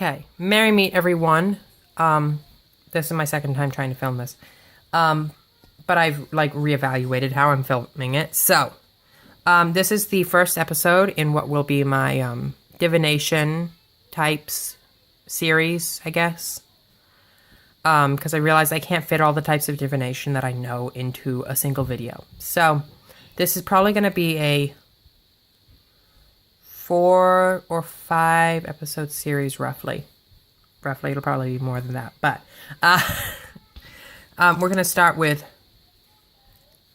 Okay, merry meet everyone. This is my second time trying to film this. But I've like reevaluated how I'm filming it. So, this is the first episode in what will be my divination types series, I guess. Because I realized I can't fit all the types of divination that I know into a single video. So, this is probably going to be a 4 or 5 episode series, roughly. Roughly, it'll probably be more than that. But, we're going to start with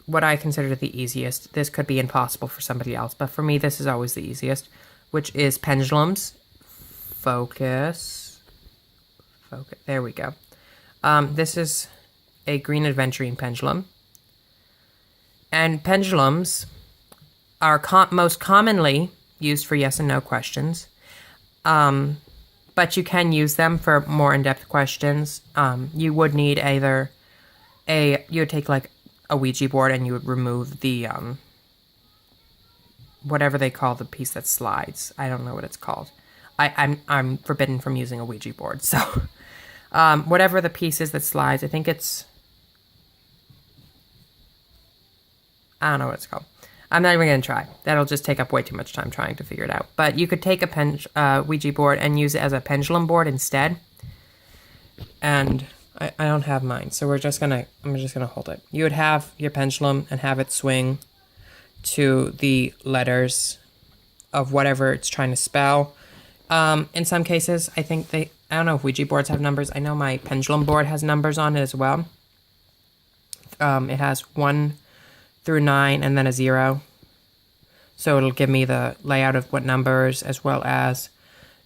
what I consider the easiest. This could be impossible for somebody else, but for me, this is always the easiest, which is pendulums. Focus. There we go. This is a green aventurine pendulum. And pendulums are most commonly used for yes and no questions. But you can use them for more in-depth questions. You would need either you would take like a Ouija board and you would remove the, whatever they call the piece that slides. I don't know what it's called. I'm forbidden from using a Ouija board, so, whatever the piece is that slides, I think it's, I don't know what it's called. I'm not even going to try. That'll just take up way too much time trying to figure it out. But you could take a Ouija board and use it as a pendulum board instead. And I don't have mine, so I'm just gonna hold it. You would have your pendulum and have it swing to the letters of whatever it's trying to spell. In some cases, I don't know if Ouija boards have numbers. I know my pendulum board has numbers on it as well. It has 1 through 9 and then a 0. So it'll give me the layout of what numbers as well as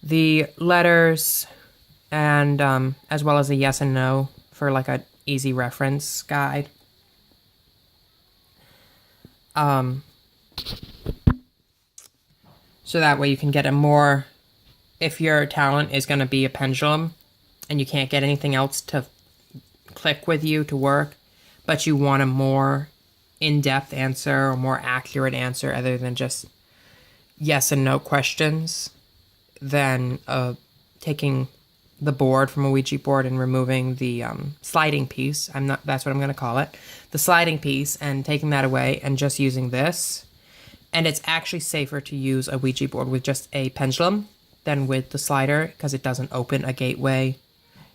the letters and as well as a yes and no for like a easy reference guide. So that way you can get a more, if your talent is going to be a pendulum and you can't get anything else to click with you to work, but you want a more in-depth answer or more accurate answer other than just yes and no questions, then taking the board from a Ouija board and removing the sliding piece, that's what I'm going to call it, the sliding piece, and taking that away and just using this. And it's actually safer to use a Ouija board with just a pendulum than with the slider because it doesn't open a gateway.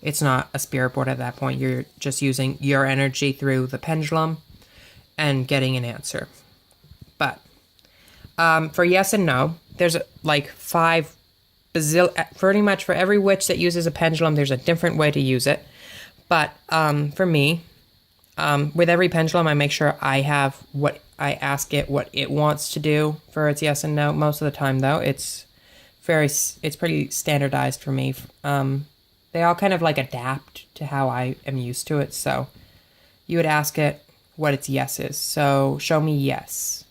It's not a spirit board at that point. You're just using your energy through the pendulum and getting an answer. But for yes and no, there's like 5 bazillion, pretty much for every witch that uses a pendulum, there's a different way to use it. But for me, with every pendulum, I make sure I ask it what it wants to do for its yes and no. Most of the time, though, it's pretty standardized for me. They all kind of like adapt to how I am used to it. So you would ask it what its yes is. So show me yes.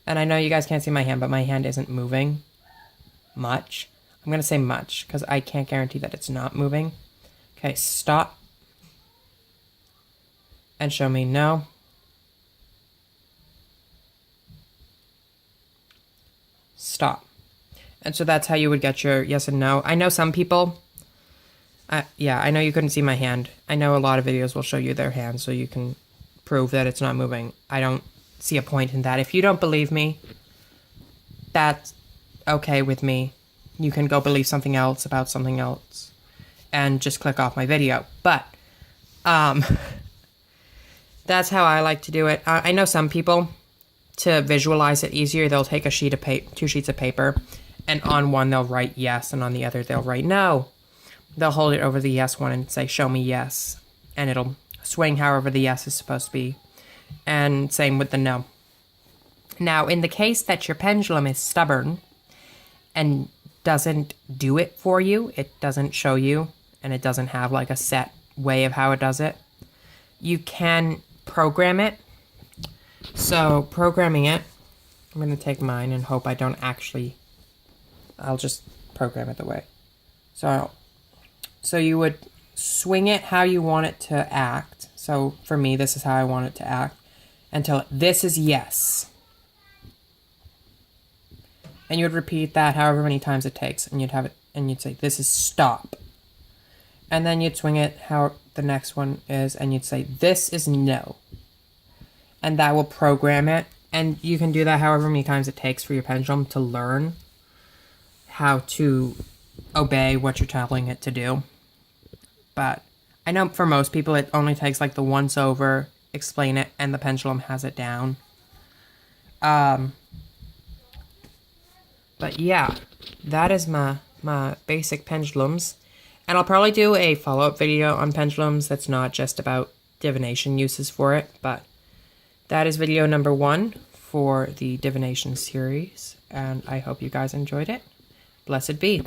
And I know you guys can't see my hand, but my hand isn't moving much. I'm going to say much because I can't guarantee that it's not moving. Okay, stop. And show me no. Stop. And so that's how you would get your yes and no. I know some people, yeah, I know you couldn't see my hand. I know a lot of videos will show you their hands so you can prove that it's not moving. I don't see a point in that. If you don't believe me, that's okay with me. You can go believe something else about something else and just click off my video. But that's how I like to do it. I know some people, to visualize it easier, they'll take a sheet of 2 sheets of paper, and on one they'll write yes, and on the other they'll write no. They'll hold it over the yes one and say, show me yes. And it'll swing however the yes is supposed to be. And same with the no. Now, in the case that your pendulum is stubborn and doesn't do it for you, it doesn't show you, and it doesn't have like a set way of how it does it, you can program it. So programming it, I'm going to take mine and hope I don't I'll just program it the way. So you would swing it how you want it to act. So for me, this is how I want it to act until this is yes. And you would repeat that however many times it takes, and you'd have it, and you'd say, this is stop. And then you'd swing it how the next one is, and you'd say, this is no. And that will program it. And you can do that however many times it takes for your pendulum to learn how to obey what you're telling it to do. But I know for most people it only takes like the once over, explain it, and the pendulum has it down. But yeah, that is my basic pendulums. And I'll probably do a follow-up video on pendulums that's not just about divination uses for it. But that is video number 1 for the divination series. And I hope you guys enjoyed it. Blessed be.